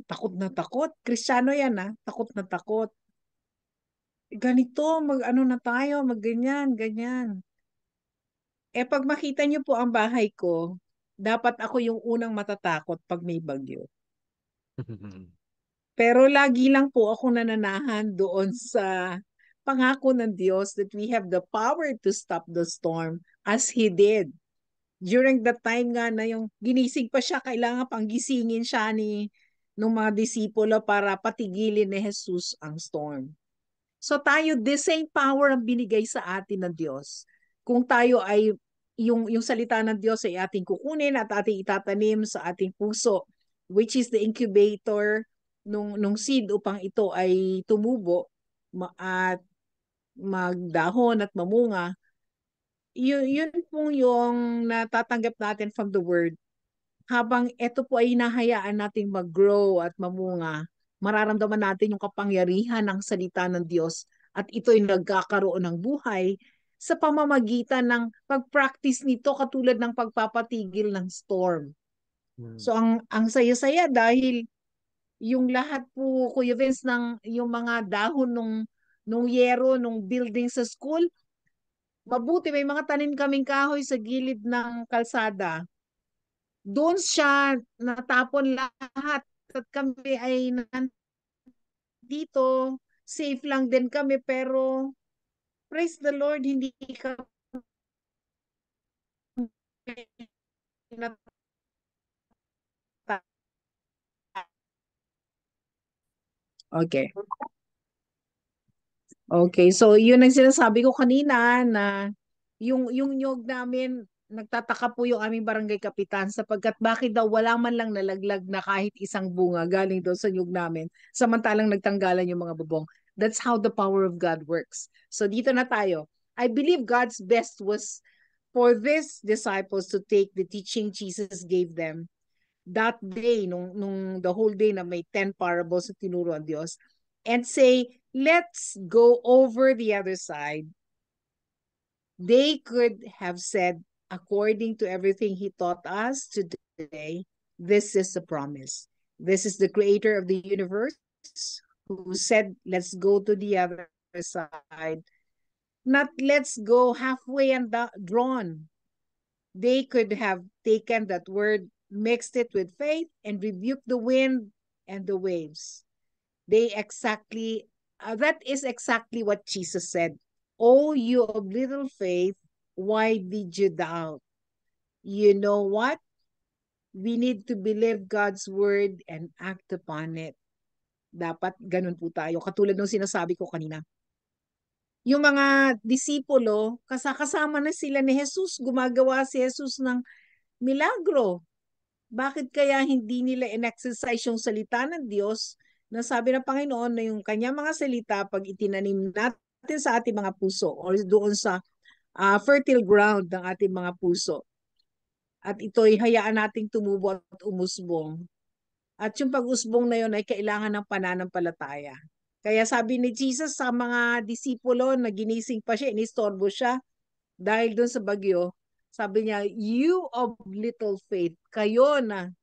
Takot na takot. Kristiyano yan, takot na takot. Ganito, mag-ano na tayo, mag-ganyan, ganyan. Pag makita niyo po ang bahay ko, dapat ako yung unang matatakot pag may bagyo. Pero lagi lang po ako nananahan doon sa pangako ng Diyos that we have the power to stop the storm as He did. During the time nga na yung ginising pa siya, kailangan pang gisingin siya ng mga disipulo para patigilin ni Jesus ang storm. So tayo, the same power ang binigay sa atin ng Diyos. Kung tayo ay, yung salita ng Diyos ay ating kukunin at ating itatanim sa ating puso, which is the incubator nung seed upang ito ay tumubo at magdahon at mamunga, yun po yung natatanggap natin from the word. Habang ito po ay hinahayaan nating mag-grow at mamunga, mararamdaman natin yung kapangyarihan ng salita ng Diyos at ito'y nagkakaroon ng buhay sa pamamagitan ng pag-practice nito katulad ng pagpapatigil ng storm. So ang saya-saya dahil yung lahat po, Kuya Vince, ng yung mga dahon nung yero, nung building sa school, mabuti may mga tanim kaming kahoy sa gilid ng kalsada. Doon siya natapon lahat at kami ay nandito. Safe lang din kami pero praise the Lord, hindi kami nata- Okay. Okay, so yun ang sinasabi ko kanina na yung nyog namin, nagtataka po yung aming barangay kapitan sapagkat bakit daw wala man lang nalaglag na kahit isang bunga galing doon sa nyog namin samantalang nagtanggalan yung mga bubong. That's how the power of God works. So dito na tayo. I believe God's best was for these disciples to take the teaching Jesus gave them that day, nung the whole day na may 10 parables na tinuro ang Diyos, and say, let's go over the other side. They could have said, according to everything He taught us today, this is the promise. This is the creator of the universe who said, let's go to the other side. Not let's go halfway and drawn. They could have taken that word, mixed it with faith, and rebuked the wind and the waves. That is exactly what Jesus said. Oh, you of little faith, why did you doubt? You know what? We need to believe God's word and act upon it. Dapat ganun po tayo. Katulad ng sinasabi ko kanina. Yung mga disipulo, kasama na sila ni Jesus, gumagawa si Jesus ng milagro. Bakit kaya hindi nila in-exercise yung salita ng Diyos na sabi ng Panginoon na yung kanyang mga salita pag itinanim natin sa ating mga puso or doon sa fertile ground ng ating mga puso at ito'y hayaan nating tumubo at umusbong. At yung pag-usbong na yun ay kailangan ng pananampalataya. Kaya sabi ni Jesus sa mga disipulo na ginising pa siya, inistorbo siya dahil doon sa bagyo, sabi niya, you of little faith, kayo na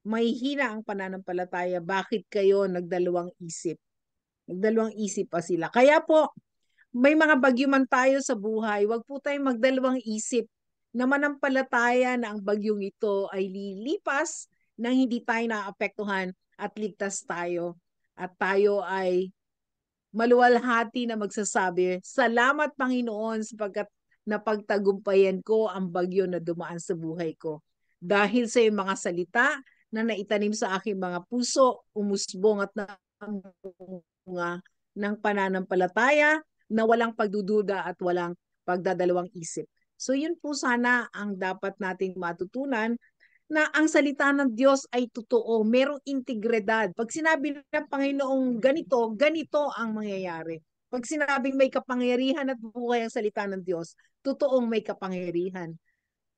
may hina ang pananampalataya, bakit kayo nagdalawang isip? Nagdalawang isip pa sila. Kaya po, may mga bagyo man tayo sa buhay, wag po tayong magdalawang isip na manampalataya na ang bagyong ito ay lilipas nang hindi tayo naapektuhan at ligtas tayo. At tayo ay maluwalhati na magsasabi, salamat Panginoon sapagkat napagtagumpayan ko ang bagyo na dumaan sa buhay ko. Dahil sa iyong mga salita na naitanim sa aking mga puso, umusbong at namunga ng pananampalataya na walang pagdududa at walang pagdadalawang isip. So yun po sana ang dapat nating matutunan na ang salita ng Diyos ay totoo, merong integridad. Pag sinabi ng Panginoong ganito, ganito ang mangyayari. Pag sinabing may kapangyarihan at buhay ang salita ng Diyos, totoong may kapangyarihan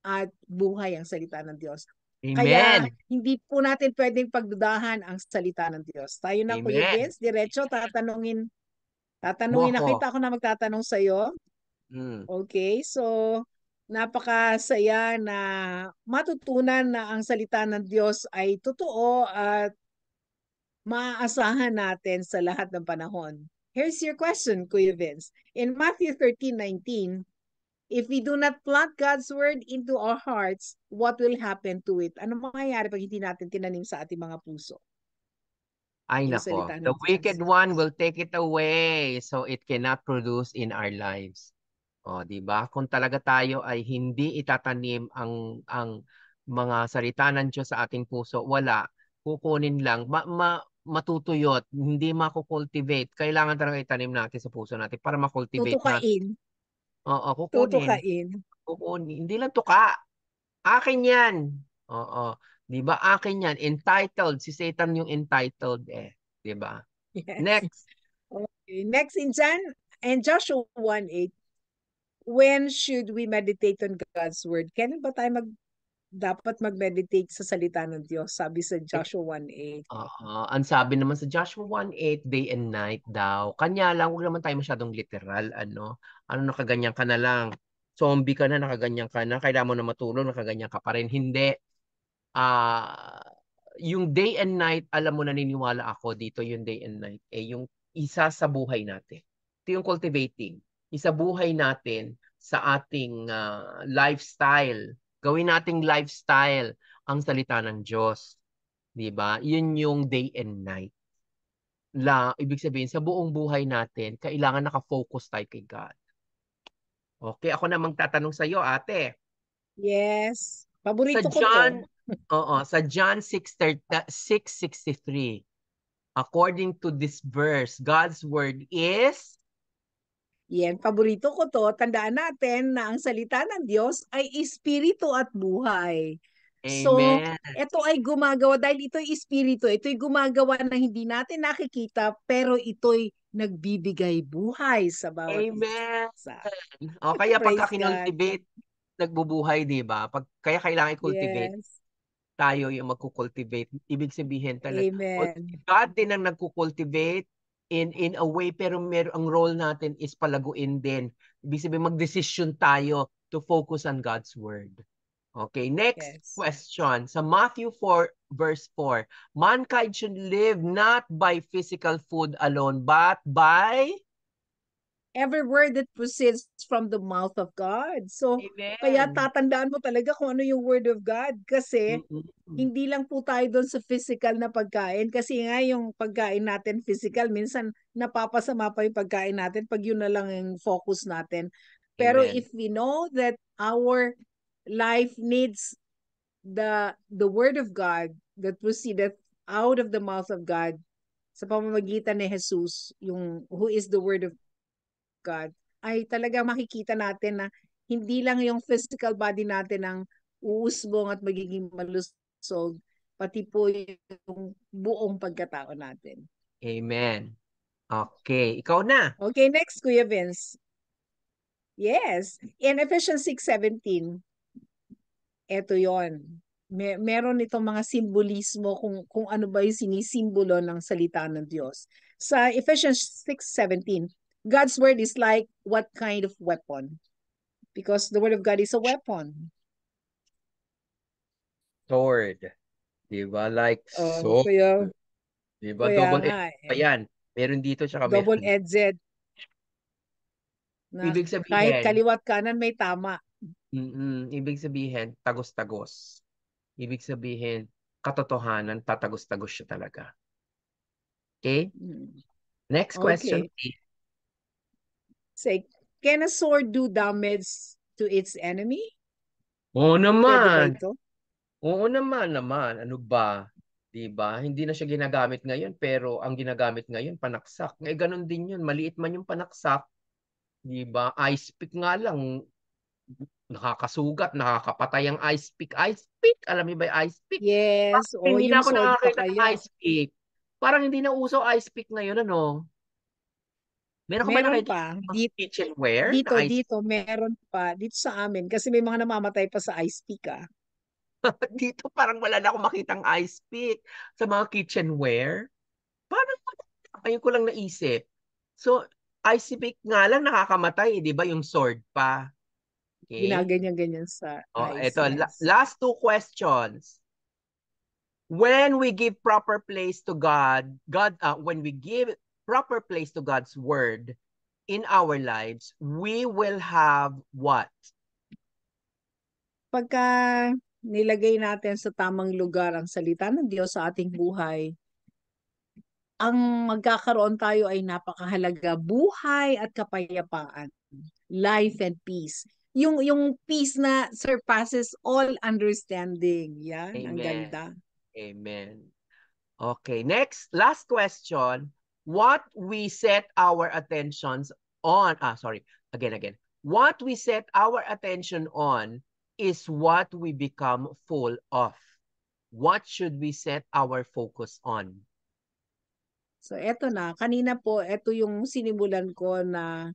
at buhay ang salita ng Diyos. Kaya Amen. hindi po natin pwedeng pagdudahan ang salita ng Diyos. Tayo na, Kuya Amen. Vince, diretso, tatanungin Mo na ako. kita, ako na magtatanong sa iyo. Hmm. Okay, so napakasaya na matutunan na ang salita ng Diyos ay totoo at maaasahan natin sa lahat ng panahon. Here's your question, Kuya Vince. In Matthew 13:19, if we do not plant God's word into our hearts, what will happen to it? Ano mangyayari pag hindi natin tinanim sa ating mga puso? Ay yung nako, salita the ng wicked Diyos. one will take it away so it cannot produce in our lives. O, di ba? Kung talaga tayo ay hindi itatanim ang mga salita ng Diyos sa ating puso, wala. Kukunin lang, matutuyot, hindi makukultivate. Kailangan talaga itanim natin sa puso natin para makultivate natin. Tutukain. Oo, kukunin. Tutukain. Kukunin. Hindi lang tuka. Akin yan. Oo. Di ba? Akin yan. Entitled. Si Satan yung entitled eh. Di ba? Yes. Next. Okay. Next in John and Joshua 1:8. When should we meditate on God's word? Kailan ba tayo dapat mag-meditate sa salita ng Diyos? Sabi sa Joshua 1:8. Ang sabi naman sa Joshua 1:8, day and night daw. Kanya lang, huwag naman tayo masyadong literal, ano? Ano, nakaganyan ka na lang. Zombie ka na, nakaganyan ka na. Kailangan mo na matulog, nakaganyan ka pa rin. Hindi. Ah, yung day and night, alam mo, naniniwala ako dito, yung day and night, eh, yung isa sa buhay natin. Ito yung cultivating. Isa buhay natin sa ating lifestyle. Gawin nating lifestyle ang salita ng Diyos. 'Di ba? Yun yung day and night. Ibig sabihin, sa buong buhay natin, kailangan naka-focus tayo kay God. Okay, ako namang tatanong sa iyo, ate. Yes. Sa Paborito ko to. John, sa John 6:63, according to this verse, God's word is Yan, paborito ko to. Tandaan natin na ang salita ng Diyos ay espiritu at buhay. So, Amen. ito ay gumagawa, dahil ito'y espiritu, ito'y gumagawa na hindi natin nakikita, pero ito'y nagbibigay buhay sa bawat Amen. isa. O kaya pagka Praise God. kinultivate, nagbubuhay, 'di ba? Kaya kailangan i-cultivate Yes. tayo yung magkukultivate. Ibig sabihin talaga, Amen. God din ang nagkukultivate in a way, pero ang role natin is palaguin din. Ibig sabihin, mag-decision tayo to focus on God's word. Okay, next Yes. question. Sa Matthew 4, verse 4, mankind should live not by physical food alone, but by... Every word that proceeds from the mouth of God. So, kaya Amen. tatandaan mo talaga kung ano yung word of God, kasi Mm-mm. hindi lang po tayo doon sa physical na pagkain, kasi nga yung pagkain natin physical, minsan napapasama pa yung pagkain natin pag yun na lang yung focus natin. Pero Amen. if we know that our life needs the word of God that proceedeth out of the mouth of God sa pamamagitan ni Jesus, yung who is the word of God, ay talagang makikita natin na hindi lang yung physical body natin ang uusbong at magiging malusog, pati po yung buong pagkatao natin. Amen. Okay, ikaw na. Okay, next, Kuya Vince. Yes, in Ephesians 6:17, eto yon. Meron itong mga simbolismo kung ano ba yung sinisimbolo ng salita ng Diyos. Sa Ephesians 6:17, God's word is like what kind of weapon? Because the word of God is a weapon. Sword. Diba? Like sword. Kaya, Diba? kaya Double nga edged pa eh. yan. Meron dito tsaka meron dito. Double-edged na Ibig kahit sabihin, kaliwat kanan may tama. ibig sabihin, tagos-tagos. Ibig sabihin, katotohanan, tatagos-tagos siya talaga. Okay? Hmm. Next question, Okay. please. Say, can a sword do damage to its enemy? Oo Pwede ba naman. ito? Oo naman. Ano ba? Diba? Hindi na siya ginagamit ngayon, pero ang ginagamit ngayon, panaksak. Eh, ganun din yun. Maliit man yung panaksak. Diba? Ice pick nga lang, nakakasugat, nakakapatay ang ice pick. Ice pick, alam niyo ba yung ice pick? Yes, o Hindi na yung ako sword pa nakakita ng kaya. ice pick. Parang hindi na uso ice pick ngayon, ano? Meron ka ba Meron nakita pa. ng kitchenware na ice Dito, meron pa. Dito sa amin. Kasi may mga namamatay pa sa ice pick ah. dito parang wala na akong makitang ice pick sa mga kitchenware. Parang ayun ko lang naisip. So, ice pick nga lang nakakamatay, di ba? Yung sword pa. Okay? Ginaganyan-ganyan sa Oh, ice, ito, yes. last two questions. When we give proper place to when we give proper place to God's word in our lives, we will have what? Pagka nilagay natin sa tamang lugar ang salita ng Diyos sa ating buhay, ang magkakaroon tayo ay napakahalaga, buhay at kapayapaan, life and peace. Yung peace na surpasses all understanding. Yan, ang Amen. ganda. Amen. Okay, next, last question. What we set our attentions on, sorry, again. What we set our attention on is what we become full of. What should we set our focus on? So eto na, kanina po, eto yung sinimulan ko na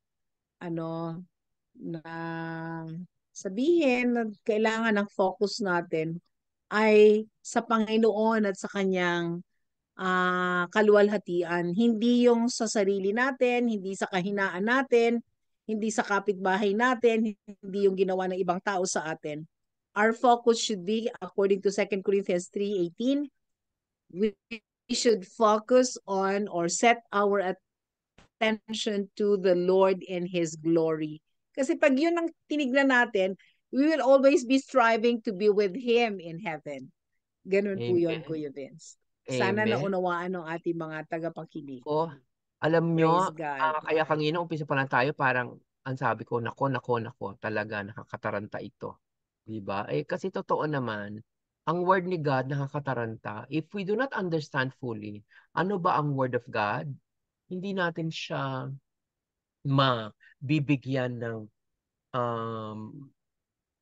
ano, na sabihin na kailangan ng focus natin ay sa Panginoon at sa kanyang kaluwalhatian. Hindi yung sa sarili natin, hindi sa kahinaan natin, hindi sa kapitbahay natin, hindi yung ginawa ng ibang tao sa atin. Our focus should be, according to 2 Corinthians 3:18, we should focus on or set our attention to the Lord and His glory. Kasi pag yun ang tinignan natin, we will always be striving to be with Him in heaven. Ganun po yun, Amen. Kuya Vince. Sana Amen. naunawaan ng ating mga tagapakinig. Oh, alam Praise nyo, God. kaya kanina umpisa pa lang tayo, parang ang sabi ko, nako, talaga nakakataranta ito. Diba? Eh, kasi totoo naman, ang word ni God nakakataranta. If we do not understand fully, ano ba ang word of God? Hindi natin siya mabibigyan ng um,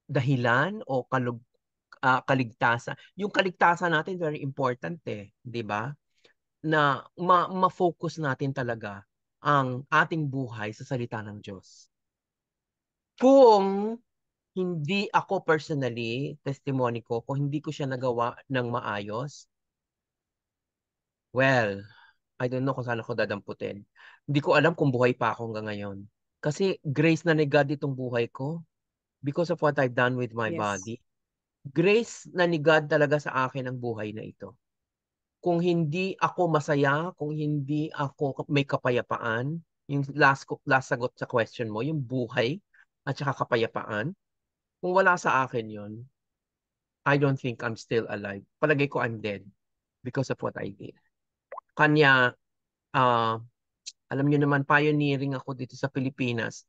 dahilan o kaligtasan. Yung kaligtasan natin very important di ba? Na ma-focus natin talaga ang ating buhay sa salita ng Diyos. Kung hindi ako personally, testimony ko, kung hindi ko siya nagawa ng maayos, well, I don't know kung saan ako dadamputin. Hindi ko alam kung buhay pa ako hanggang ngayon. Kasi grace na ni God itong buhay ko because of what I've done with my Yes. body. Grace na ni God talaga sa akin ang buhay na ito. Kung hindi ako masaya, kung hindi ako may kapayapaan, yung last sagot sa question mo, yung buhay at saka kapayapaan, kung wala sa akin yun, I don't think I'm still alive. Palagay ko I'm dead because of what I did. Kanya, uh, alam niyo naman, pioneering ako dito sa Pilipinas.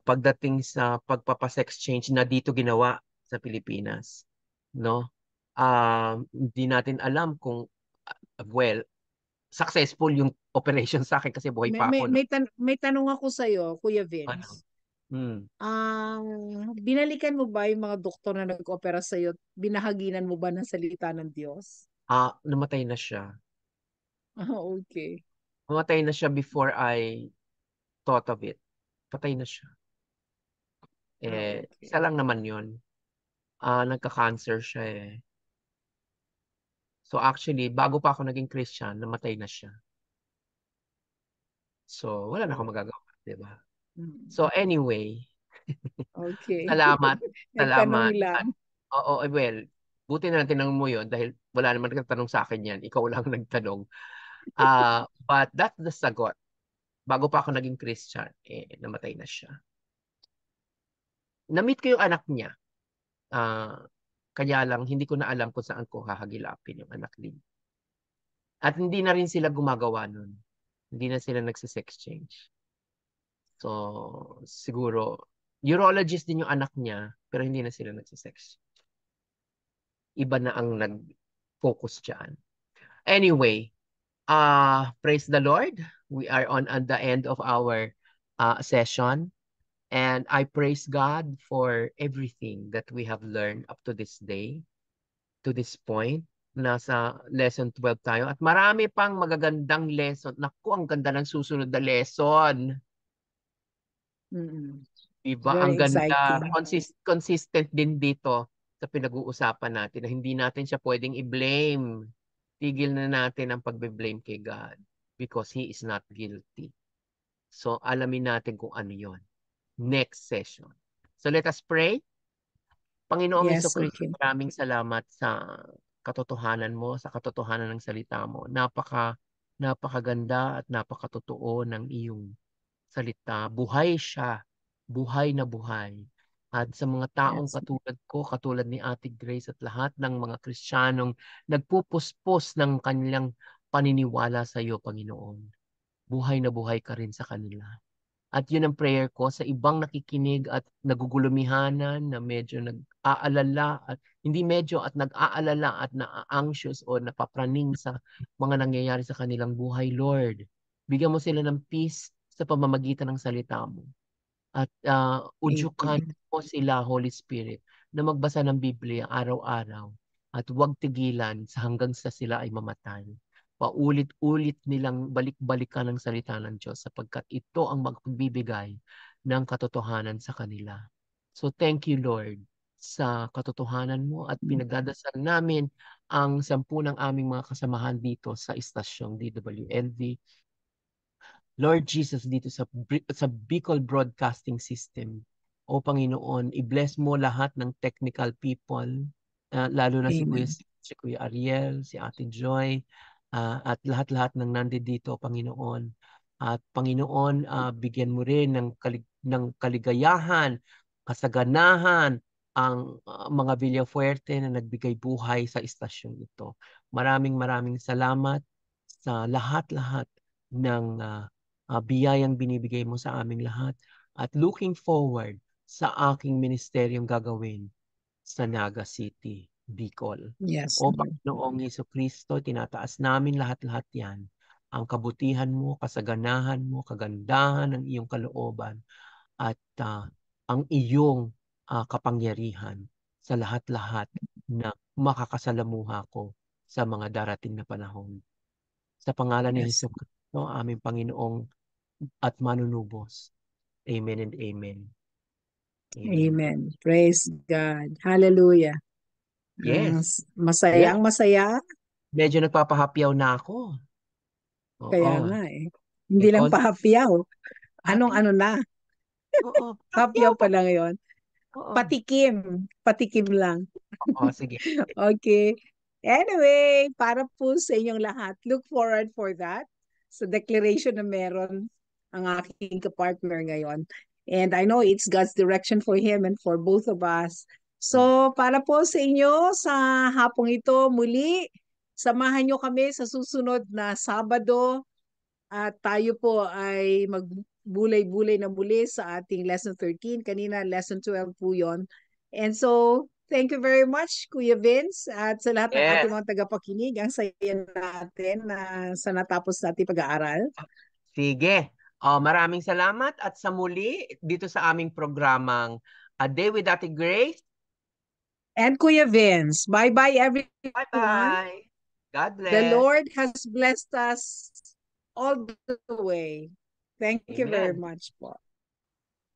Pagdating sa pagpapasex change na dito ginawa sa Pilipinas. No? Hindi natin alam kung, well, successful yung operation sa akin kasi buhay May, pa may, ako. No? may, tan- may tanong ako sa'yo, Kuya Ano? Vince. Hmm. Binalikan mo ba yung mga doktor na nag-opera sa'yo? Binahaginan mo ba ng salita ng Diyos? Namatay na siya. Okay. Namatay na siya before I thought of it. Patay na siya. Isa Okay. lang naman yun. Nagka-cancer siya eh. So actually, bago pa ako naging Christian, namatay na siya. So wala na akong Oh. magagawa, di ba? Mm. So anyway, Okay. salamat, Nagtanong salamat. lang. Oo, well, buti na lang tinanong mo yun dahil wala naman nagtatanong sa akin yan. Ikaw lang nagtanong. But that's the sagot. Bago pa ako naging Christian, namatay na siya. Na-meet ko yung anak niya. Kaya lang, hindi ko na alam kung saan ko hahagilapin yung anak niya. At hindi na rin sila gumagawa nun. Hindi na sila nagsisex change. So, siguro, urologist din yung anak niya, pero hindi na sila nagsisex. Iba na ang nag-focus dyan. Anyway, praise the Lord. We are on the end of our session. And I praise God for everything that we have learned up to this day, to this point. Nasa lesson 12 tayo. At marami pang magagandang lesson. Naku, ang ganda ng susunod na lesson. Mm-mm. Diba? Very Ang ganda. exciting. Consistent din dito sa pinag-uusapan natin na hindi natin siya pwedeng i-blame. Tigil na natin ang pagbe-blame kay God because He is not guilty. So, alamin natin kung ano yon. Next session. So, let us pray. Panginoong Yes, Hesukristo, okay. maraming salamat sa katotohanan mo, sa katotohanan ng salita mo. Napakaganda at napakatotoo ng iyong salita. Buhay siya. Buhay na buhay. At sa mga taong Yes. katulad ko, katulad ni Ate Grace at lahat ng mga Kristiyanong nagpupuspos ng kanilang paniniwala sa iyo, Panginoon. Buhay na buhay ka rin sa kanila. At yun ang prayer ko sa ibang nakikinig at nagugulumihanan na medyo nag-aalala at hindi medyo at nag-aalala at na-anxious o napapraning sa mga nangyayari sa kanilang buhay, Lord. Bigyan mo sila ng peace sa pamamagitan ng salita mo. At udyukan Amen. mo sila, Holy Spirit, na magbasa ng Biblia araw-araw at huwag tigilan hanggang sa sila ay mamatay. Paulit-ulit nilang balik-balikan ang salita ng Diyos sapagkat ito ang magbibigay ng katotohanan sa kanila. So thank you, Lord, sa katotohanan mo at pinagdadasal namin ang 10 ng aming mga kasamahan dito sa istasyong DWLV. Lord Jesus, dito sa Bicol Broadcasting System. O Panginoon, i-bless mo lahat ng technical people, lalo na Amen. si Kuya Ariel, si Ate Joy, at lahat-lahat ng nandito, Panginoon. At Panginoon, bigyan mo rin ng kaligayahan, kasaganahan, ang mga Villafuerte na nagbigay buhay sa istasyon ito. Maraming maraming salamat sa lahat-lahat ng biyayang binibigay mo sa aming lahat at looking forward sa aking ministeryong gagawin sa Naga City, Bicol. Yes, O Lord. Panginoong Kristo, tinataas namin lahat-lahat yan. Ang kabutihan mo, kasaganahan mo, kagandahan ng iyong kalooban at ang iyong kapangyarihan sa lahat-lahat na makakasalamuha ko sa mga darating na panahon. Sa pangalan ni Yes. Hesus Kristo, aming Panginoong at manunubos. Amen and amen. Amen. Amen. Praise God. Hallelujah. Yes. Yes. Masayang masaya. Medyo nagpapahapyaw na ako. Kaya Oo. nga eh. Hindi lang Because, pahapyaw. Anong ate, ano na. oo, hapyaw Hapyaw pa. pa lang yon. Oo. Patikim. Patikim lang. Oo, sige. Okay. Anyway, para po sa inyong lahat, look forward for that. Sa declaration na meron ang aking kapartner ngayon. And I know it's God's direction for him and for both of us. Mm. So, para po sa inyo, sa hapong ito, muli, samahan nyo kami sa susunod na Sabado at tayo po ay magbulay-bulay na muli sa ating lesson 13. Kanina, lesson 12 po yon. And so, thank you very much, Kuya Vince, at sa lahat ng ating Yes. mga tagapakinig. Ang saya natin na sa natapos natin pag-aaral. Sige. Maraming salamat at sa muli dito sa aming programang A Day with Ate Grace. And Kuya Vince, bye-bye everyone. Bye-bye. God The bless. Lord has blessed us all the way. Thank you very Amen. much po.